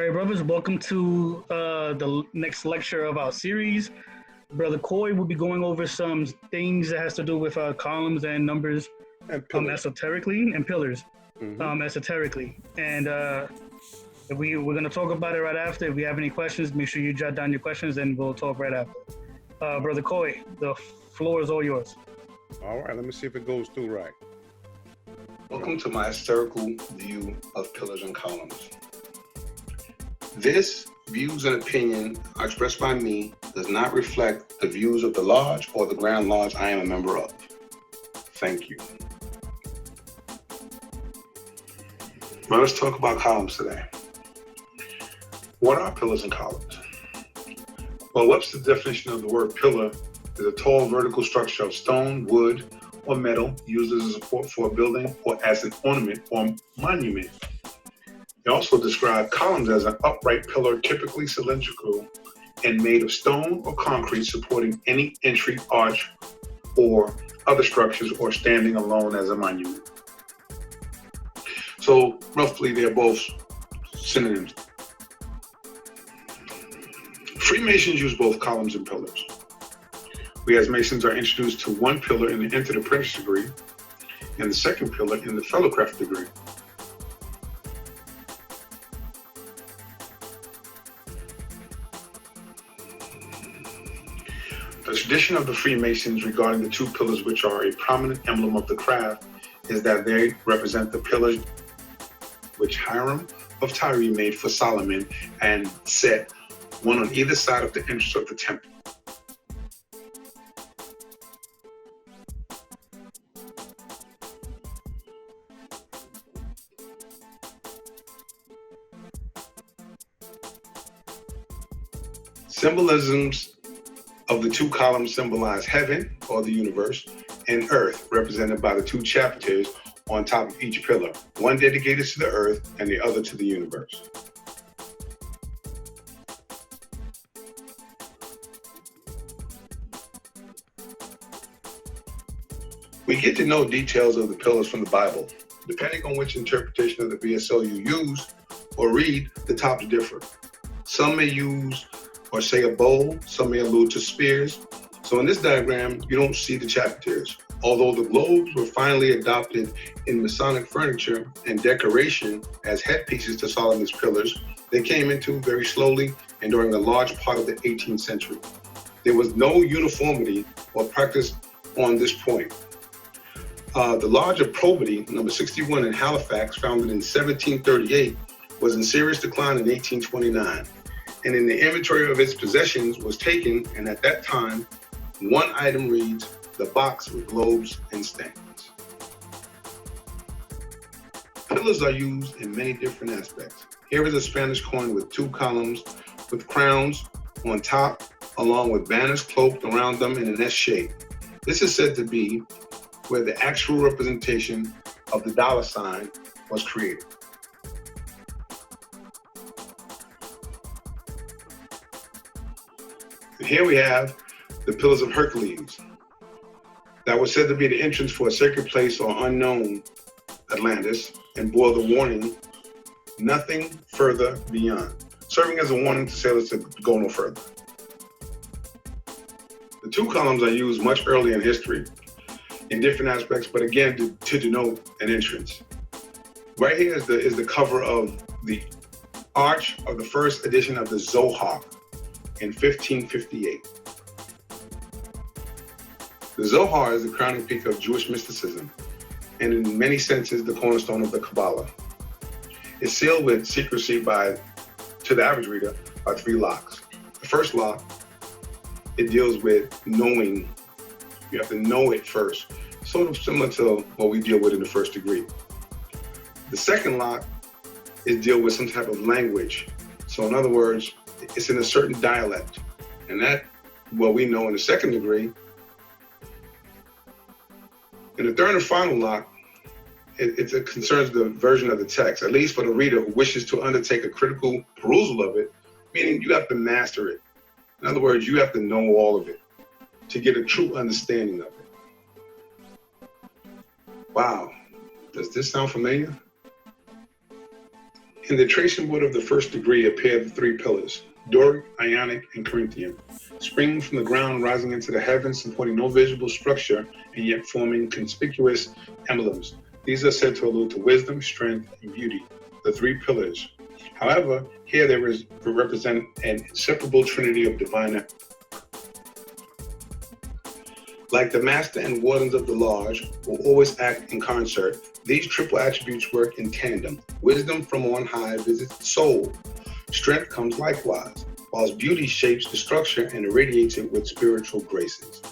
right, brothers, welcome to the next lecture of our series. Brother Coy will be going over some things that has to do with columns and numbers And pillars. esoterically and pillars Mhm. esoterically. And we're going to talk about it right after. If you have any questions, make sure you jot down your questions and we'll talk right after. Brother Coy, the floor is all yours. All right, let me see if it goes through right. Welcome to my historical view of pillars and columns. This views and opinion expressed by me does not reflect the views of the lodge or the Grand Lodge I am a member of. Thank you. Now let's talk about columns today. What are pillars and columns? Well, Webster's definition of the word pillar is a tall vertical structure of stone, wood, or metal used as a support for a building or as an ornament or monument. They also describe columns as an upright pillar, typically cylindrical and made of stone or concrete, supporting any entry, arch, or other structures, or standing alone as a monument. So roughly, they're both synonyms. Freemasons use both columns and pillars. We as Masons are introduced to one pillar in the entered apprentice degree and the second pillar in the fellowcraft degree. The tradition of the Freemasons regarding the two pillars, which are a prominent emblem of the craft, is that they represent the pillars which Hiram of Tyre made for Solomon and set one on either side of the entrance of the temple. Symbolisms of the two columns symbolize heaven, or the universe, and earth, represented by the two chapters on top of each pillar, one dedicated to the earth and the other to the universe. We get to know details of the pillars from the Bible. Depending on which interpretation of the BSL you use or read, the tops differ. Some may use or say a bowl, some may allude to spears. So in this diagram, you don't see the chapters. Although the globes were finally adopted in Masonic furniture and decoration as headpieces to Solomon's pillars, they came into very slowly and during a large part of the 18th century. There was no uniformity or practice on this point. The Lodge of Probity, number 61 in Halifax, founded in 1738, was in serious decline in 1829. And in the inventory of its possessions was taken, and at that time, one item reads, the box with globes and stands. Pillars are used in many different aspects. Here is a Spanish coin with two columns with crowns on top, along with banners cloaked around them in an S shape. This is said to be where the actual representation of the dollar sign was created. And here we have the Pillars of Hercules. That was said to be the entrance for a sacred place or unknown Atlantis, and bore the warning, nothing further beyond, serving as a warning to sailors to go no further. The two columns are used much earlier in history in different aspects, but again, to denote an entrance. Right here is the cover of the arch of the first edition of the Zohar in 1558. The Zohar is the crowning peak of Jewish mysticism, and in many senses, the cornerstone of the Kabbalah. It's sealed with secrecy to the average reader, by three locks. The first lock, it deals with knowing. You have to know it first, sort of similar to what we deal with in the first degree. The second lock is deal with some type of language. So in other words, it's in a certain dialect, and that, what we know in the second degree. And the third and final lock, it concerns the version of the text, at least for the reader who wishes to undertake a critical perusal of it, meaning you have to master it. In other words, you have to know all of it to get a true understanding of it. Wow, does this sound familiar? In the tracing board of the first degree appear the three pillars, Doric, Ionic, and Corinthian, springing from the ground, rising into the heavens, supporting no visible structure, and yet forming conspicuous emblems. These are said to allude to wisdom, strength, and beauty, the three pillars. However, here they represent an inseparable trinity of divine. Like the master and wardens of the lodge will always act in concert, these triple attributes work in tandem. Wisdom from on high visits the soul. Strength comes likewise, whilst beauty shapes the structure and irradiates it with spiritual graces.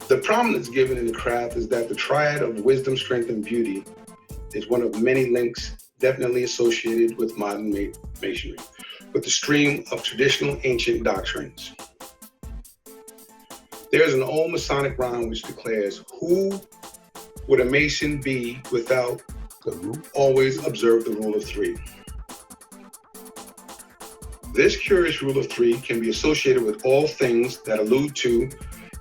The prominence given in the craft is that the triad of wisdom, strength, and beauty is one of many links definitely associated with modern masonry, with the stream of traditional ancient doctrines. There is an old Masonic rhyme which declares, "Who would a Mason be without always observe the rule of three?" This curious rule of three can be associated with all things that allude to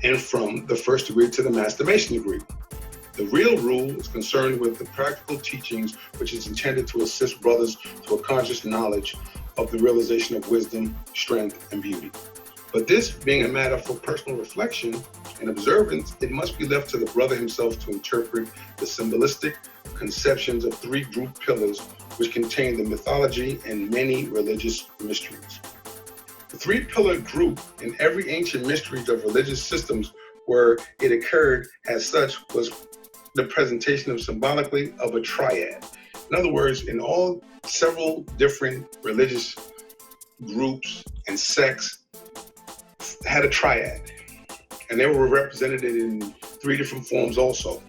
and from the first degree to the Master Mason degree. The real rule is concerned with the practical teachings, which is intended to assist brothers to a conscious knowledge of the realization of wisdom, strength, and beauty. But this being a matter for personal reflection and observance, it must be left to the brother himself to interpret the symbolistic conceptions of three group pillars, which contain the mythology and many religious mysteries. The three-pillar group in every ancient mysteries of religious systems where it occurred as such was the presentation of symbolically of a triad. In other words, in all several different religious groups and sects had a triad, and they were represented in three different forms also.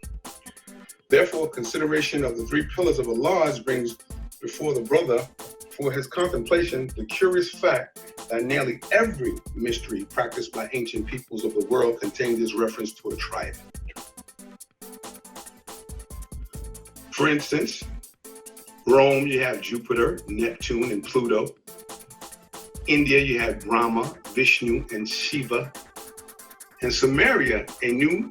Therefore, consideration of the three pillars of a lodge brings before the brother for his contemplation the curious fact that nearly every mystery practiced by ancient peoples of the world contained this reference to a triad. For instance, Rome, you have Jupiter, Neptune, and Pluto. India, you have Brahma, Vishnu, and Shiva. And Samaria, Enlil,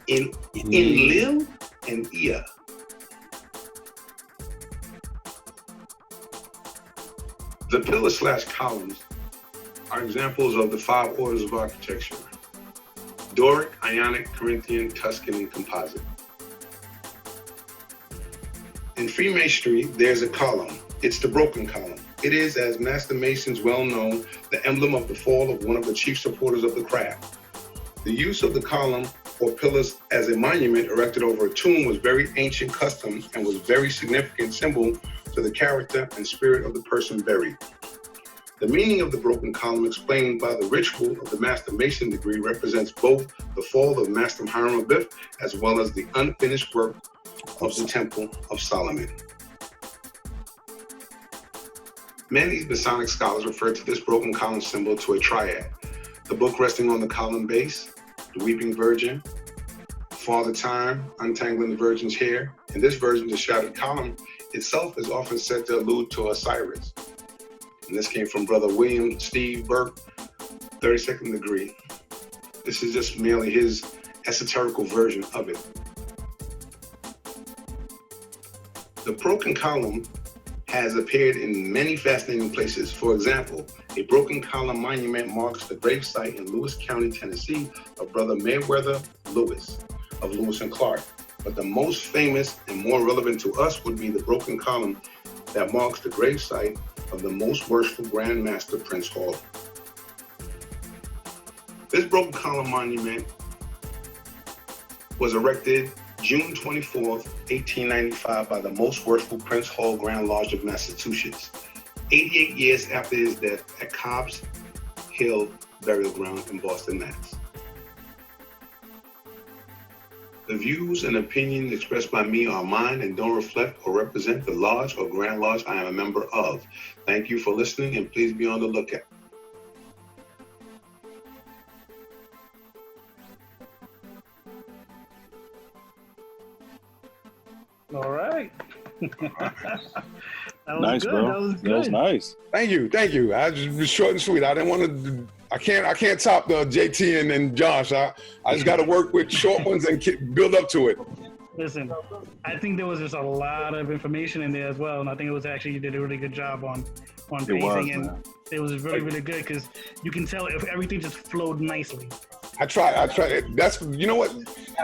and Ea. The pillars/columns are examples of the five orders of architecture: Doric, Ionic, Corinthian, Tuscan, and Composite. In Freemasonry, there's a column. It's the broken column. It is, as Master Masons well know, the emblem of the fall of one of the chief supporters of the craft. The use of the column or pillars as a monument erected over a tomb was very ancient custom and was very significant symbol to the character and spirit of the person buried. The meaning of the broken column explained by the ritual of the Master Mason degree represents both the fall of Master Hiram Abiff as well as the unfinished work of the Temple of Solomon. Many Masonic scholars refer to this broken column symbol to a triad. The book resting on the column base, the Weeping Virgin, Father Time, untangling the Virgin's hair. In this version, the shrouded column itself is often said to allude to Osiris. And this came from Brother William Steve Burke, 32nd degree. This is just merely his esoterical version of it. The broken column has appeared in many fascinating places. For example, a broken column monument marks the gravesite in Lewis County, Tennessee of Brother Mayweather Lewis of Lewis and Clark. But the most famous and more relevant to us would be the broken column that marks the gravesite of the most worshipful Grand Master Prince Hall. This broken column monument was erected June 24th, 1895 by the most worshipful Prince Hall Grand Lodge of Massachusetts, 88 years after his death at Cobb's Hill Burial Ground in Boston, Mass. The views and opinions expressed by me are mine and don't reflect or represent the lodge or Grand Lodge I am a member of. Thank you for listening, and please be on the lookout. All right. That was Nice, good. bro. That was good. That was nice. Thank you. I just was short and sweet. I didn't want to. I can't top the JT and Josh. I just got to work with short ones and build up to it. Listen, I think there was just a lot of information in there as well, and I think it was actually you did a really good job on pacing, and it was really really good because you can tell if everything just flowed nicely. I try. That's, you know what?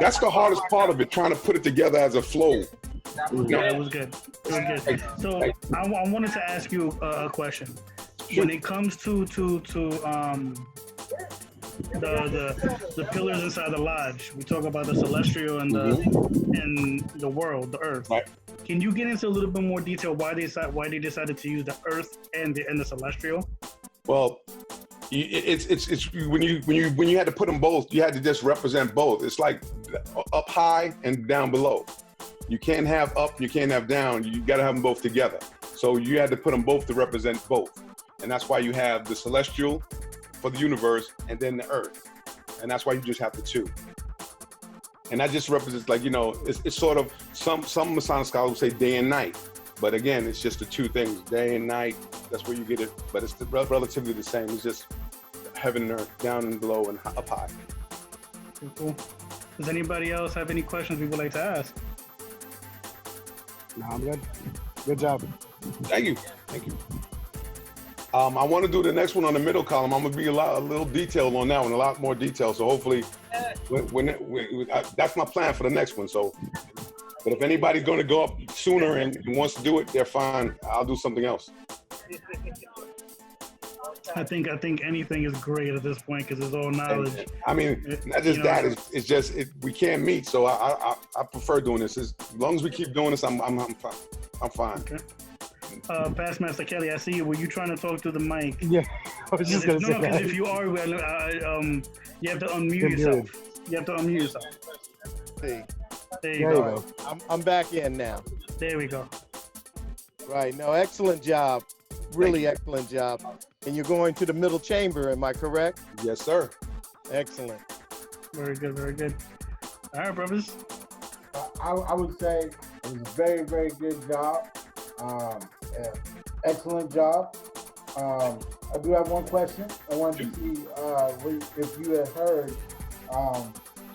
That's the hardest part of it, trying to put it together as a flow. Yeah, it was good. It was good. So I wanted to ask you a question. When it comes to the pillars inside the lodge, we talk about the celestial and the world, the earth. Right. Can you get into a little bit more detail why they decided to use the earth and the celestial? Well, it's when you had to put them both, you had to just represent both. It's like up high and down below. You can't have up, you can't have down. You got to have them both together. So you had to put them both to represent both, and that's why you have the celestial for the universe and then the earth, and that's why you just have the two. And that just represents, like, you know, it's sort of some Masonic scholars will say day and night, but again, it's just the two things, day and night. That's where you get it, but it's relatively the same. It's just heaven and earth, down and below and up high. Cool. Does anybody else have any questions we would like to ask? No, I'm good. Good job. Thank you. I want to do the next one on the middle column. I'm gonna be a little detailed on that one, a lot more detail. So hopefully, that's my plan for the next one. So, but if anybody's going to go up sooner and wants to do it, they're fine. I'll do something else. I think anything is great at this point because it's all knowledge. I mean, not just that. It's just we can't meet, so I prefer doing this. As long as we keep doing this, I'm fine. I'm fine. Okay. Past Master Kelly, I see you. Were you trying to talk to the mic? Yeah, I was just gonna say No, because that. if you are, you have to unmute yourself. You have to unmute yourself. See, There you There you go. go. I'm back in now. There we go. Right. No, excellent job. Really excellent job. And you're going to the middle chamber, am I correct? Yes, sir. Excellent. Very good. Very good. All right, brothers. I would say it was a very, very good job. Excellent job. I do have one question. I wanted to see if you had heard.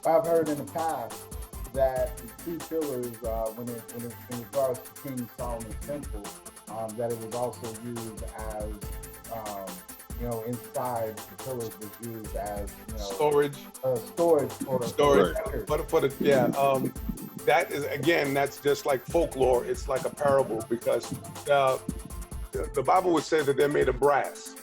I've heard in the past that the two pillars, when it in regards to King Solomon's temple, that it was also used as, inside the pillars was used as, Storage. storage for records. But for the that is, again, that's just like folklore. It's like a parable because the Bible would say that they're made of brass.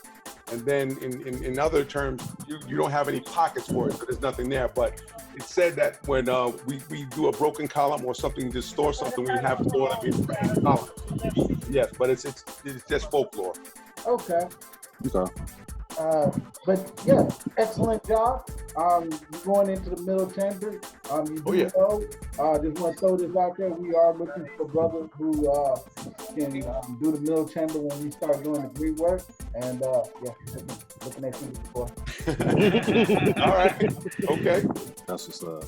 And then in other terms, you don't have any pockets for it, so there's nothing there. But it said that when we do a broken column or something to store something, we have to store it in columns. Yes, but it's just folklore. Okay. Okay. But yeah, excellent job. You're going into the middle chamber. You do know, just want to throw this out there. We are looking for brothers who can do the middle chamber when we start doing the Greek work. And looking at you before. All right. Okay. That's what's up.